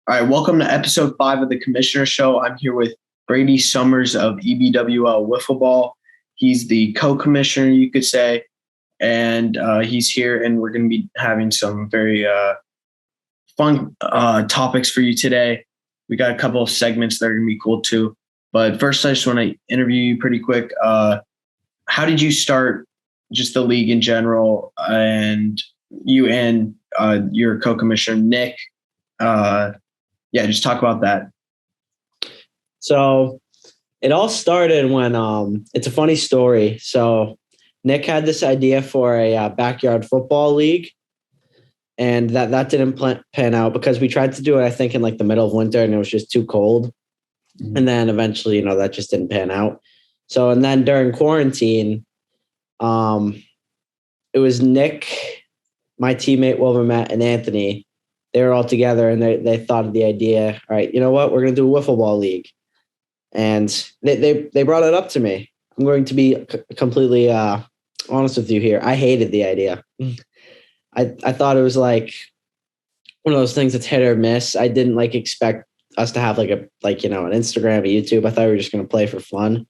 All right, welcome to episode 5 of the Commissioner Show. I'm here with Brady Summers of EBWL Wiffle Ball. He's the co-commissioner, you could say, and he's here, and we're going to be having some very fun topics for you today. We got a couple of segments that are going to be cool too. But first, I just want to interview you pretty quick. How did you start just the league in general, and you and your co-commissioner, Nick? Just talk about that. So it all started when it's a funny story. So Nick had this idea for a backyard football league, and that didn't pan out because we tried to do it, I think, in like the middle of winter, and it was just too cold. Mm-hmm. And then eventually, that just didn't pan out. So, and then during quarantine, it was Nick, my teammate Mlwb, and Anthony. They were all together, and they thought of the idea. All right, you know what? We're going to do a wiffle ball league, and they brought it up to me. I'm going to be completely honest with you here. I hated the idea. I thought it was like one of those things that's hit or miss. I didn't expect us to have an Instagram, a YouTube. I thought we were just going to play for fun.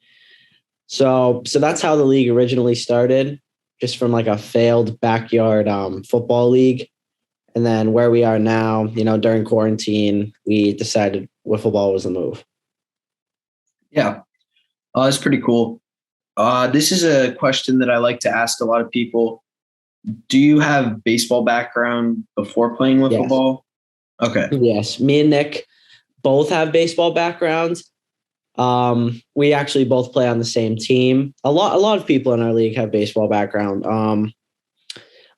So that's how the league originally started, just from a failed backyard football league. And then where we are now, during quarantine, we decided wiffle ball was the move. Yeah, that's pretty cool. This is a question that I like to ask a lot of people. Do you have baseball background before playing wiffle ball? Okay. Yes, me and Nick both have baseball backgrounds. We actually both play on the same team. A lot of people in our league have baseball background.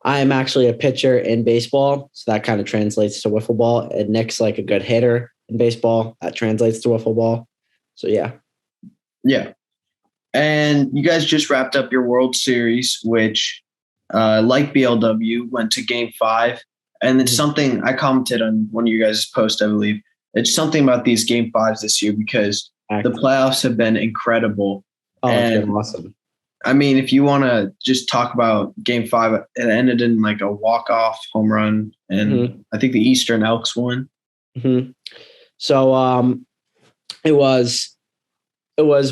I am actually a pitcher in baseball, so that kind of translates to wiffle ball. And Nick's a good hitter in baseball. That translates to wiffle ball. So, yeah. Yeah. And you guys just wrapped up your World Series, which, like BLW, went to Game 5. And it's something I commented on one of you guys' posts, I believe. It's something about these Game 5s this year because the playoffs have been incredible. Oh, it's been awesome. I mean, if you want to just talk about Game 5, it ended in a walk-off home run, and I think the Eastern Elks won. Mm-hmm. So it was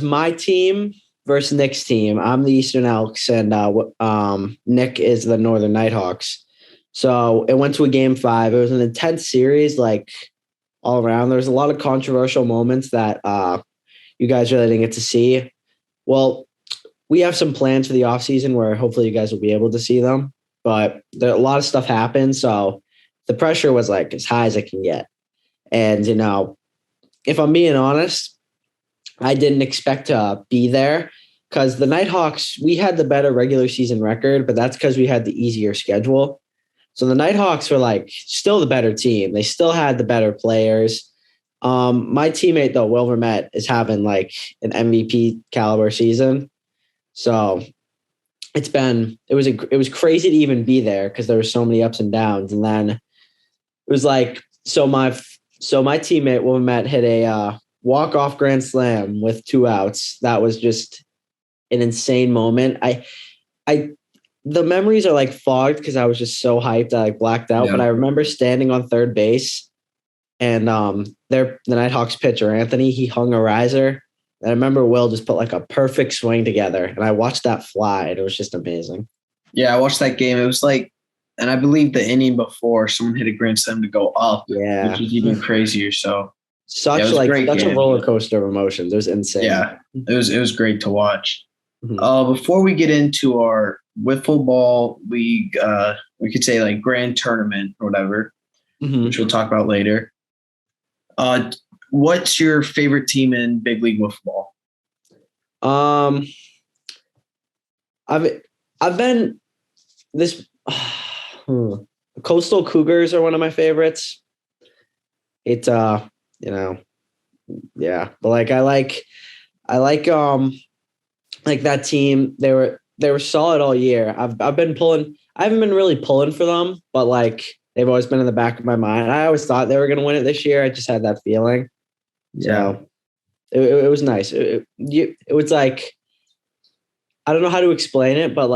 my team versus Nick's team. I'm the Eastern Elks, and Nick is the Northern Nighthawks. So it went to a Game 5. It was an intense series, all around. There's a lot of controversial moments that you guys really didn't get to see. Well, we have some plans for the offseason where hopefully you guys will be able to see them. But a lot of stuff happened, so the pressure was as high as it can get. And, if I'm being honest, I didn't expect to be there because the Nighthawks, we had the better regular season record, but that's because we had the easier schedule. So the Nighthawks were still the better team. They still had the better players. My teammate, though, Mlwb, is having an MVP caliber season. So it was crazy to even be there because there were so many ups and downs. And then it was so my teammate Mlwb hit a walk-off grand slam with 2 outs. That was just an insane moment. The memories are fogged because I was just so hyped. I blacked out. Yeah. But I remember standing on third base, and the Nighthawks pitcher Anthony, he hung a riser. And I remember Will just put a perfect swing together, and I watched that fly, and it was just amazing. Yeah, I watched that game. It was and I believe the inning before, someone hit a grand slam to go up, which is even crazier. So such a roller coaster of emotions. It was insane. Yeah, it was great to watch. Mm-hmm. Before we get into our wiffle ball league, we could say grand tournament or whatever, which we'll talk about later. What's your favorite team in big league wiffle ball? I've been this Coastal Cougars are one of my favorites. It's yeah, but I like that team. They were solid all year. I've been pulling. I haven't been really pulling for them, but they've always been in the back of my mind. I always thought they were going to win it this year. I just had that feeling. Yeah. So it was nice. It was I don't know how to explain it, but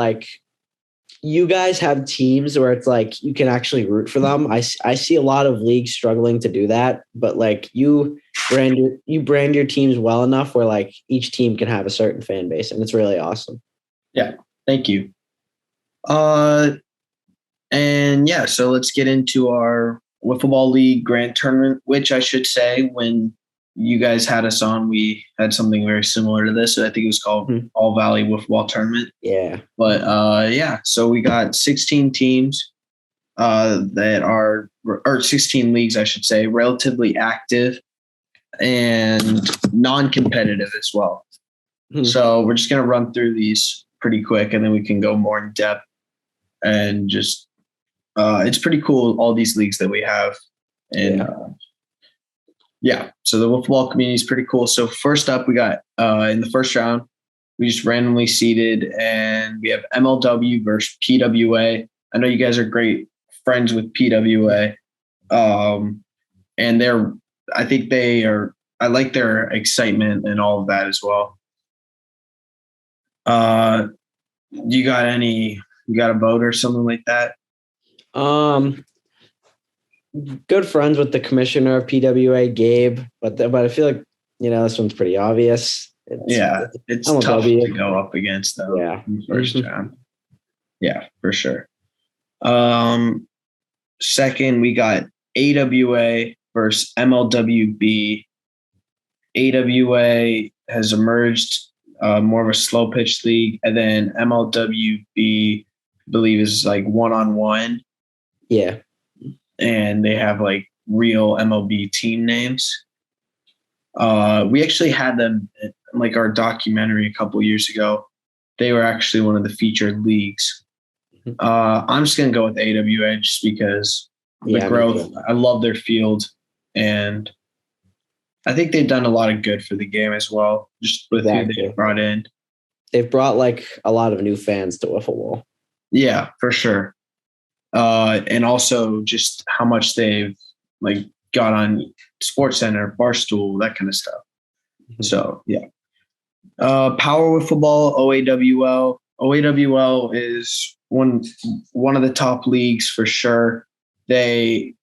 you guys have teams where it's like you can actually root for them. I see a lot of leagues struggling to do that, but like you brand your teams well enough where like each team can have a certain fan base, and it's really awesome. Yeah, thank you. And yeah, so let's get into our Wiffle Ball League Grand Tournament, which I should say, when you guys had us on, we had something very similar to this. I think it was called All Valley Wiffle Ball Tournament. Yeah. But yeah, so we got 16 teams that are, or 16 leagues, I should say, relatively active and non-competitive as well. So we're just going to run through these pretty quick, and then we can go more in depth. And just, it's pretty cool, all these leagues that we have. And yeah, so the Wiffle Ball community is pretty cool. So first up, we got in the first round, we just randomly seeded, and we have MLW versus PWA. I know you guys are great friends with PWA. And I think I like their excitement and all of that as well. You got a vote or something like that? Good friends with the commissioner of PWA, Gabe, but I feel like, this one's pretty obvious. It's tough to go up against them in the first round. Yeah, for sure. Second, we got AWA versus MLWB. AWA has emerged more of a slow pitch league, and then MLWB, I believe, is like one-on-one. Yeah. And they have like real MLB team names. We actually had them in like our documentary a couple years ago. They were actually one of the featured leagues. I'm just going to go with AWA just because the growth. I love their field, and I think they've done a lot of good for the game as well, just with who they brought in. They've brought like a lot of new fans to Wiffle Ball. Yeah, for sure. And also just how much they've like got on SportsCenter, Barstool, that kind of stuff. So yeah. Power Wiffle Ball, OAWL. OAWL is one of the top leagues for sure. They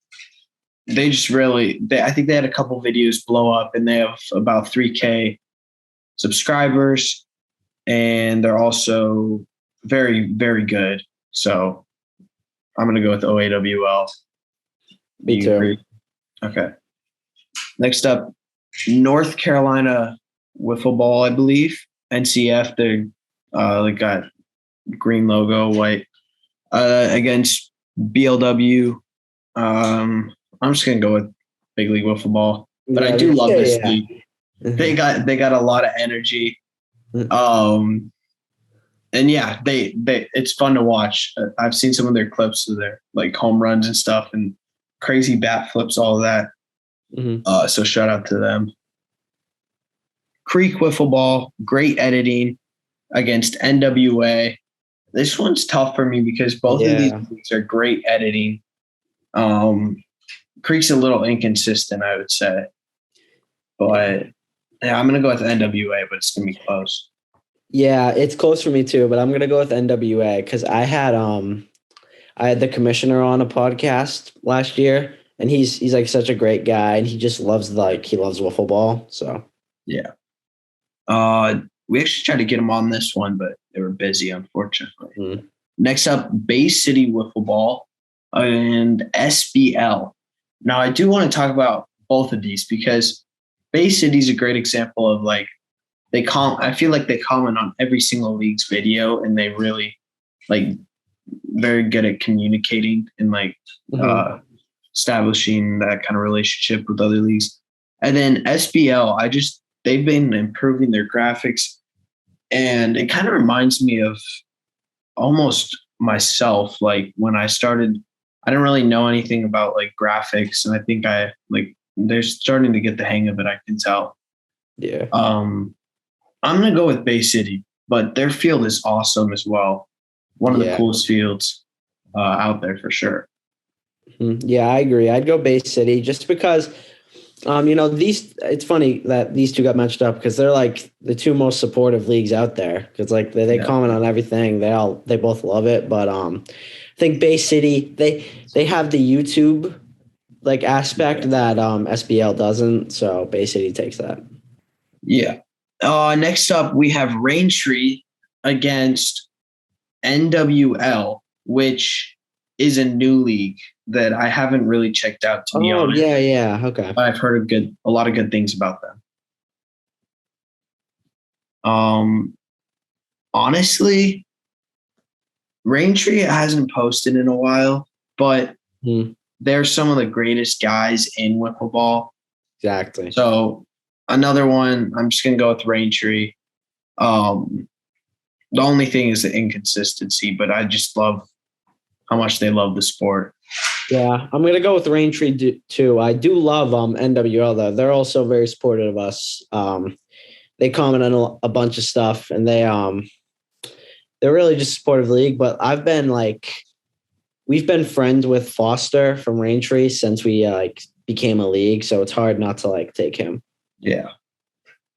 just really, I think they had a couple videos blow up, and they have about 3K subscribers, and they're also very, very good. So I'm going to go with OAWL. Me too. Agree? Okay. Next up, North Carolina Wiffle Ball, I believe. NCF, they got green logo, white. Against BLW. I'm just going to go with Big League Wiffle Ball. But I do love this league. They got a lot of energy. And yeah, they it's fun to watch. I've seen some of their clips of their like home runs and stuff, and crazy bat flips, all of that. So shout out to them. Creek Wiffle Ball, great editing against NWA. This one's tough for me because both of these leagues are great editing. Creek's a little inconsistent, I would say. But yeah, I'm gonna go with NWA, but it's gonna be close. Yeah, it's close for me too, but I'm gonna go with NWA because I had the commissioner on a podcast last year, and he's like such a great guy, and he just loves Wiffle Ball. So yeah. We actually tried to get him on this one, but they were busy, unfortunately. Next up, Bay City Wiffle Ball and SBL. Now, I do want to talk about both of these because Bay City's a great example of like I feel like they comment on every single league's video, and they really like very good at communicating and like establishing that kind of relationship with other leagues. And then SBL, they've been improving their graphics, and it kind of reminds me of almost myself. Like when I started, I didn't really know anything about like graphics, and I think they're starting to get the hang of it. I can tell. Yeah. I'm going to go with Bay City, but their field is awesome as well. One of the coolest fields out there for sure. Yeah, I agree. I'd go Bay City just because It's funny that these two got matched up because they're like the two most supportive leagues out there. Because like they comment on everything. They both love it. But I think Bay City they have the YouTube like aspect that SBL doesn't. So Bay City takes that. Yeah. Next up we have Raintree against NWL, which is a new league that I haven't really checked out, to be honest. Yeah. Okay. But I've heard a lot of good things about them. Honestly, Raintree hasn't posted in a while, but they're some of the greatest guys in Wiffle Ball. Exactly. So another one, I'm just gonna go with Raintree. The only thing is the inconsistency, but I just love how much they love the sport. Yeah, I'm gonna go with Raintree too. I do love NWL though. They're also very supportive of us. They comment on a bunch of stuff, and they're really just supportive of the league. But we've been friends with Foster from Raintree since we became a league, so it's hard not to take him. Yeah.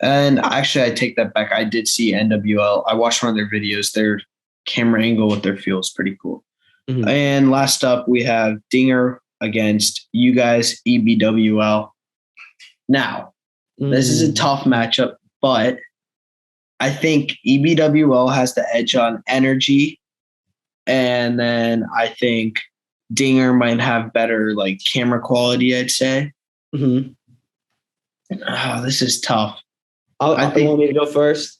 And actually, I take that back. I did see NWL. I watched one of their videos. Their camera angle with their field is pretty cool. Mm-hmm. And last up, we have Dinger against you guys, EBWL. Now, this is a tough matchup, but I think EBWL has the edge on energy. And then I think Dinger might have better camera quality, I'd say. Mm-hmm. Oh, this is tough. I think, you want me to go first?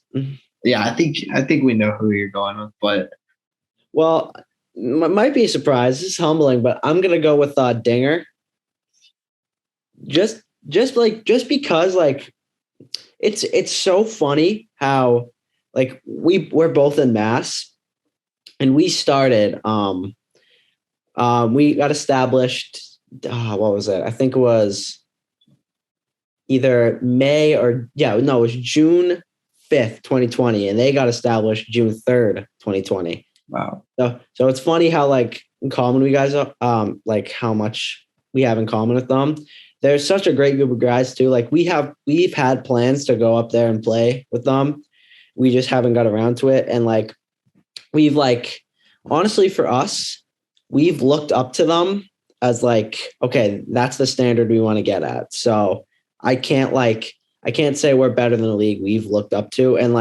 Yeah, I think we know who you're going with, but might be a surprise. This is humbling, but I'm gonna go with Dinger. Just because it's so funny how we're both in Mass, and we started we got established. What was it? I think it was either May or it was June 5th, 2020, and they got established June 3rd, 2020. Wow. So it's funny how in common we guys are, how much we have in common with them. They're such a great group of guys too. We've had plans to go up there and play with them. We just haven't got around to it. And we've honestly for us, we've looked up to them as okay, that's the standard we want to get at. So I can't say we're better than the league we've looked up to. And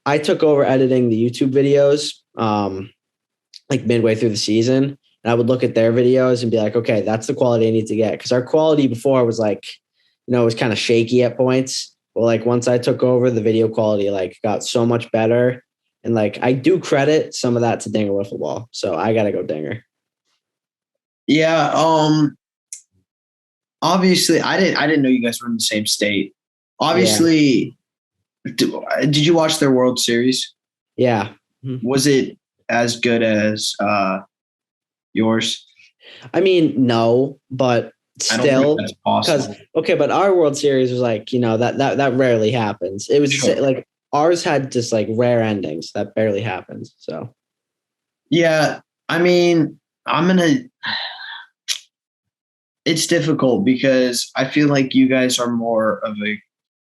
I took over editing the YouTube videos midway through the season, and I would look at their videos and be okay, that's the quality I need to get. Because our quality before was it was kind of shaky at points. Well, once I took over, the video quality got so much better. And I do credit some of that to Dinger Wiffle Ball. So I gotta go Dinger. Yeah. Obviously, I didn't know you guys were in the same state. Obviously, did you watch their World Series? Yeah. Was it as good as yours? I mean, no, but still, because but our World Series was that rarely happens. It was sure. Ours had just rare endings that barely happens. So, yeah, I mean, it's difficult because I feel like you guys are more of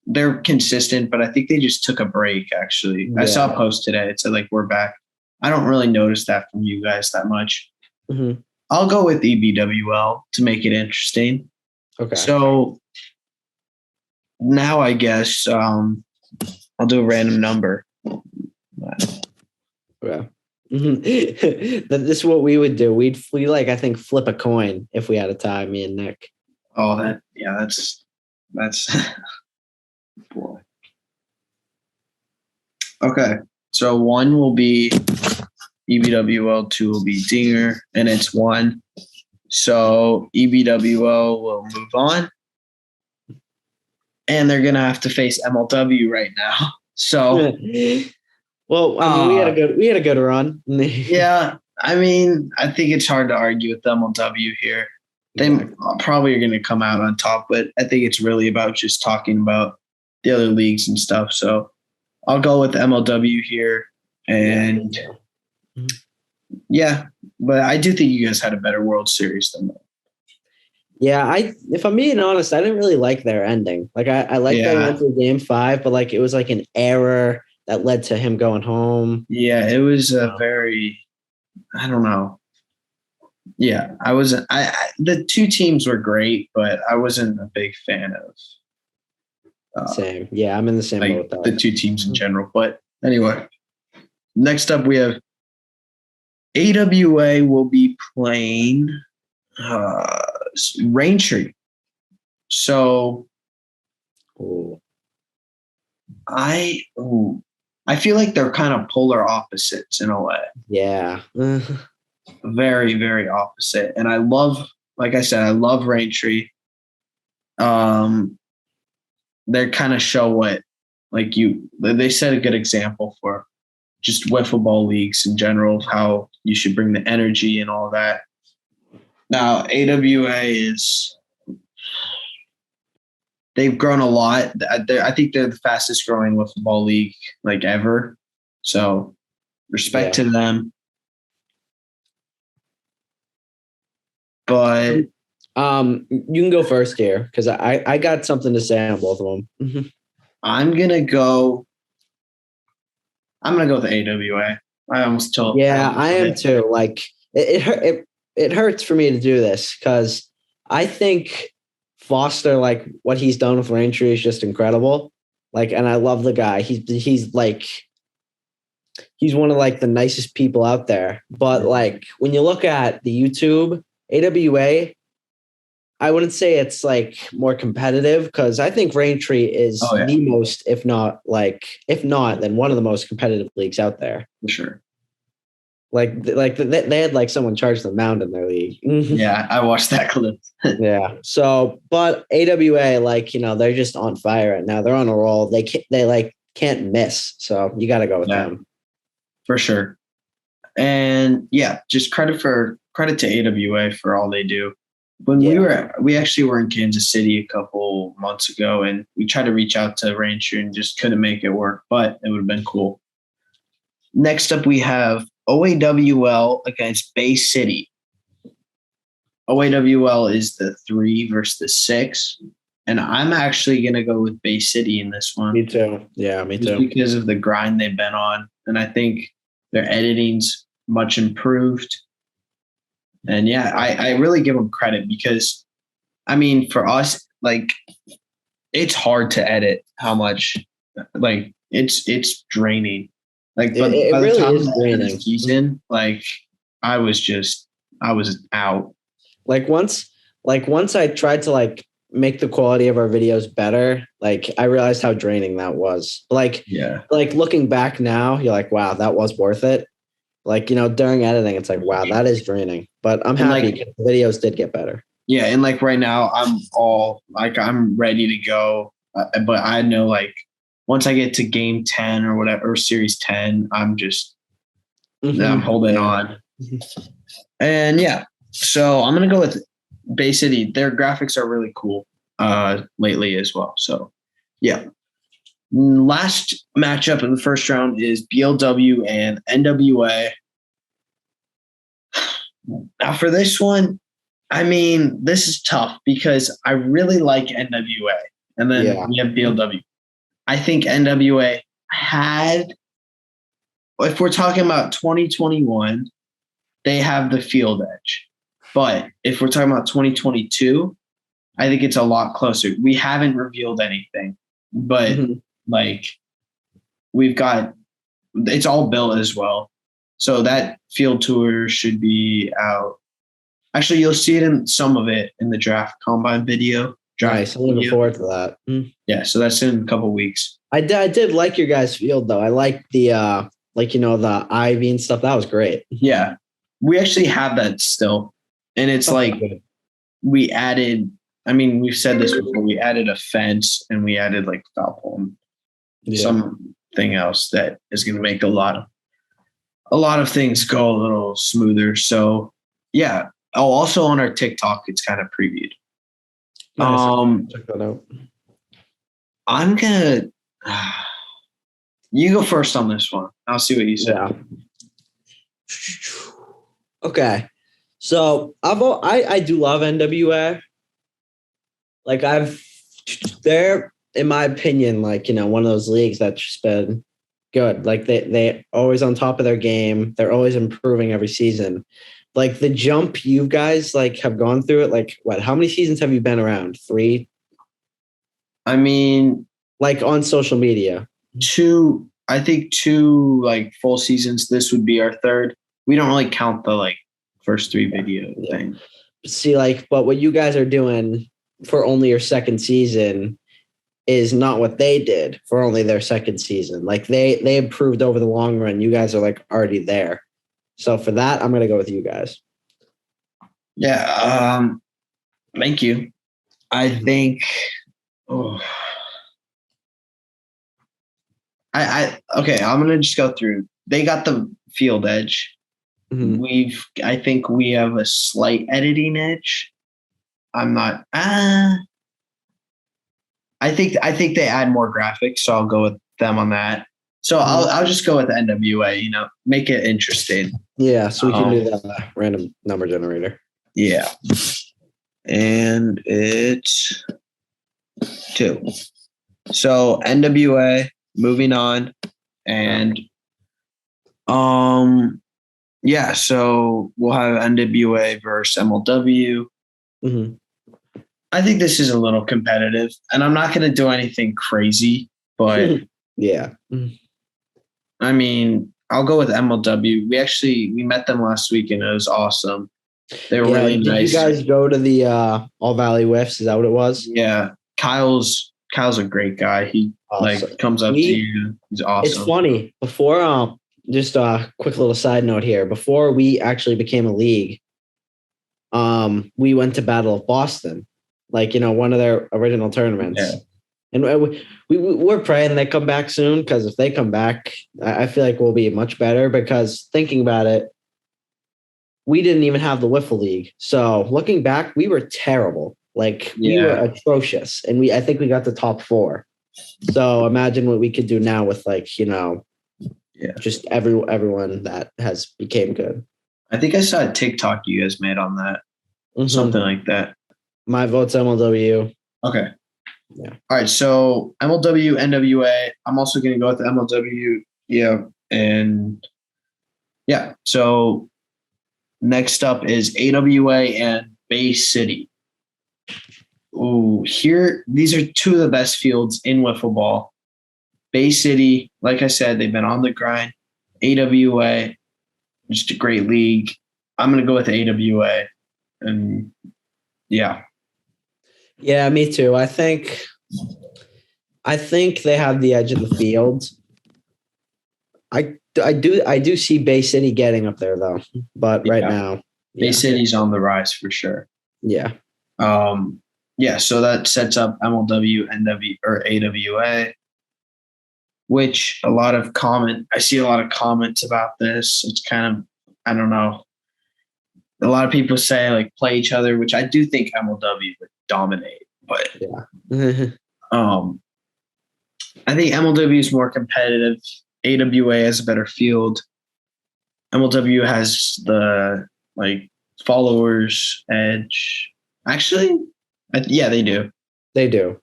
they're consistent, but I think they just took a break, actually. Yeah. I saw a post today. It said, we're back. I don't really notice that from you guys that much. Mm-hmm. I'll go with EBWL to make it interesting. Okay. So now I guess I'll do a random number. Yeah. Mm-hmm. This is what we would do. We I think flip a coin if we had a tie, me and Nick. Oh, that's boy. Okay, so 1 will be EBWL, 2 will be Dinger, and it's 1. So EBWL will move on, and they're gonna have to face MLW right now. So, well, I mean, we had a good run. Yeah, I mean, I think it's hard to argue with MLW here. They probably are going to come out on top, but I think it's really about just talking about the other leagues and stuff. So I'll go with MLW here. And yeah, but I do think you guys had a better World Series than that. Yeah, if I'm being honest, I didn't really like their ending. Like I like that he Yeah. went to game 5, but like it was like an error that led to him going home. Yeah, it was a very, I don't know. Yeah, I wasn't. The two teams were great, but I wasn't a big fan of Same. Yeah, I'm in the same like boat with the that. two teams in general. But anyway, next up we have AWA will be playing Raintree. So Ooh. I feel like they're kind of polar opposites in a way. Yeah. Very, very opposite. And I love, like I said, I love Raintree. They kind of show what they set a good example for just wiffle ball leagues in general, how you should bring the energy and all that. Now, they've grown a lot. I think they're the fastest growing wiffle ball league like ever. So respect to them. But you can go first here because I got something to say on both of them. I'm gonna go with the AWA. I almost told. Yeah, I am too. Like it hurts for me to do this because I think Foster, like what he's done with Raintree is just incredible. Like, and I love the guy. He's one of like the nicest people out there. But like when you look at the YouTube AWA, I wouldn't say it's like more competitive because I think Raintree is the most, if not, then one of the most competitive leagues out there. For sure. Like they had like someone charge the mound in their league. Yeah, I watched that clip. Yeah. So, but AWA, like, they're just on fire right now. They're on a roll. They can't miss. So you got to go with them. For sure. And yeah, just credit to AWA for all they do. When we actually were in Kansas City a couple months ago, and we tried to reach out to Raintree and just couldn't make it work, but it would have been cool. Next up, we have OAWL against Bay City. OAWL is the 3 versus the 6, and I'm actually going to go with Bay City in this one. Me too. Yeah, me too. Because of the grind they've been on, and I think their editing's much improved. And yeah, I really give them credit because, I mean, for us, like, it's hard to edit how much, like, it's draining. Like, but it by really the time is draining. the season, like, I was out. Like once I tried to like make the quality of our videos better, like I realized how draining that was. Like looking back now, you're like, wow, that was worth it. Like, during editing, it's like, wow, that is draining. But I'm happy because the videos did get better. Yeah, and like right now, I'm ready to go. But I know like once I get to game 10 or whatever, or series 10, I'm holding on. And yeah, so I'm gonna go with Bay City. Their graphics are really cool lately as well. So yeah. Last matchup in the first round is BLW and NWA. Now for this one, I mean, this is tough because I really like NWA, and then we have BLW. I think NWA if we're talking about 2021, they have the field edge. But if we're talking about 2022, I think it's a lot closer. We haven't revealed anything, but like it's all built as well. So that field tour should be out. Actually, you'll see some of it in the draft combine video. Nice. I'm looking forward to that. Yeah, so that's in a couple of weeks. I did like your guys' field though. I like the the ivy and stuff. That was great. Yeah, we actually have that still, and it's we added. I mean, we've said this before. We added a fence and we added like foul pole and something else that is going to make a lot of things go a little smoother. So yeah. Oh, also on our TikTok, it's kind of previewed. Nice. Check that out. I'm gonna. You go first on this one. I'll see what you say. Yeah. Okay. So I do love NWA. like they're, in my opinion, like, one of those leagues that's just been good. Like they always on top of their game. They're always improving every season. Like the jump you guys like have gone through it. Like what? How many seasons have you been around? 3? I mean, like on social media. 2. I think 2 like full seasons. This would be our 3rd. We don't really count the like first 3 video thing. See, like, but what you guys are doing for only your 2nd season is not what they did for only their 2nd season. Like they improved over the long run. You guys are like already there. So for that, I'm gonna go with you guys. Yeah. Thank you. I think. Okay. I'm gonna just go through. They got the field edge. Mm-hmm. I think we have a slight editing edge. I'm not. I think they add more graphics, so I'll go with them on that. So I'll just go with NWA. Make it interesting. Yeah, so we can do the random number generator. Yeah, and it's 2. So NWA. Moving on, and yeah. So we'll have NWA versus MLW. Mm-hmm. I think this is a little competitive, and I'm not going to do anything crazy, but yeah. I mean, I'll go with MLW. We met them last week, and it was awesome. They were really nice. Did you guys go to the All Valley Whiffs? Is that what it was? Yeah, Kyle's a great guy. He like comes up to you. He's awesome. It's funny. Before, just a quick little side note here. Before we actually became a league, we went to Battle of Boston, like one of their original tournaments. Yeah. And we're praying they come back soon, because if they come back, I feel like we'll be much better. Because thinking about it, we didn't even have the Wiffle League. So looking back, we were terrible. Like we were atrocious, and I think we got the top 4. So imagine what we could do now with just everyone that has became good. I think I saw a TikTok you guys made on that, something like that. My vote's MLW. Okay. Yeah. All right. So MLW, NWA. I'm also going to go with MLW. Yeah, and yeah. So next up is AWA and Bay City. Ooh, these are 2 of the best fields in wiffle ball. Bay City, like I said, they've been on the grind. AWA, just a great league. I'm going to go with AWA. And yeah. Yeah, me too. I think they have the edge of the field. I do see Bay City getting up there though, but right now Bay City's on the rise for sure. Yeah. Yeah, so that sets up MLW, or AWA, which I see a lot of comments about this. It's kind of, I don't know. A lot of people say like play each other, which I do think MLW would dominate, but yeah. I think MLW is more competitive. AWA has a better field. MLW has the followers edge. Actually, yeah, they do. They do.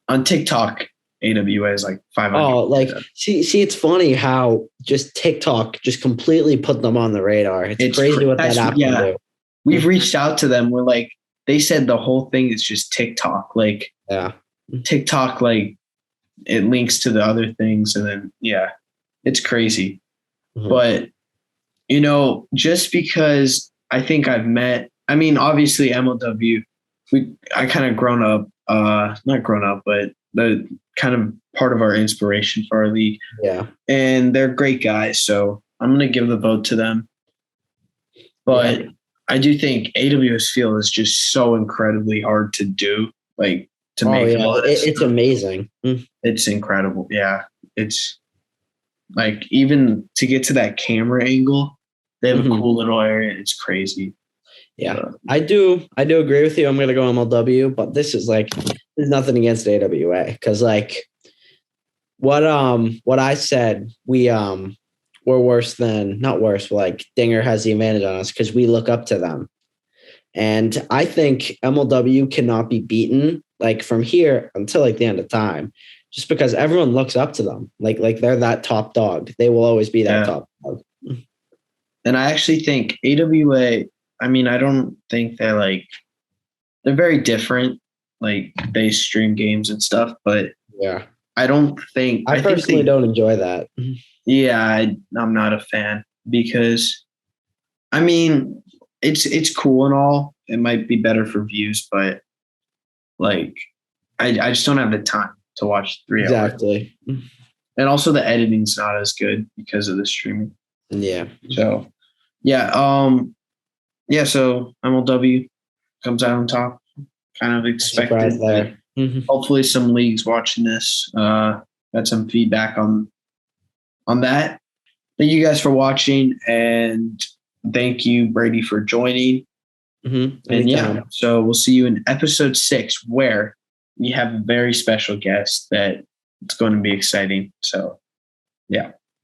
On TikTok, AWA is 500. Oh, see, it's funny how just TikTok just completely put them on the radar. It's crazy what that app can do. We've reached out to them. We're they said the whole thing is just TikTok. TikTok, it links to the other things, and then it's crazy. Mm-hmm. But just because I think obviously MLW, I kind of grown up, not grown up, but the kind of part of our inspiration for our league. Yeah. And they're great guys. So I'm going to give the vote to them. But I do think AWS field is just so incredibly hard to do, to make. Yeah. It's amazing. It's incredible. Yeah. It's even to get to that camera angle, they have a cool little area. It's crazy. Yeah, I do agree with you. I'm going to go MLW, but this is there's nothing against AWA, because what I said, we're not worse, but Dinger has the advantage on us because we look up to them. And I think MLW cannot be beaten like from here until like the end of time, just because everyone looks up to them. Like they're that top dog. They will always be that top dog. And I actually think AWA, I mean, I don't think they're very different. Like they stream games and stuff, but yeah, I don't think I personally don't enjoy that. Yeah, I'm not a fan because I mean it's cool and all. It might be better for views, but like I just don't have the time to watch 3 hours. Exactly. And also the editing's not as good because of the streaming. Yeah. So so MLW comes out on top. Kind of expected there. Hopefully some leagues watching this got some feedback on that. Thank you guys for watching, and thank you, Brady, for joining. And so we'll see you in episode 6, where we have a very special guest that it's going to be exciting. So, yeah.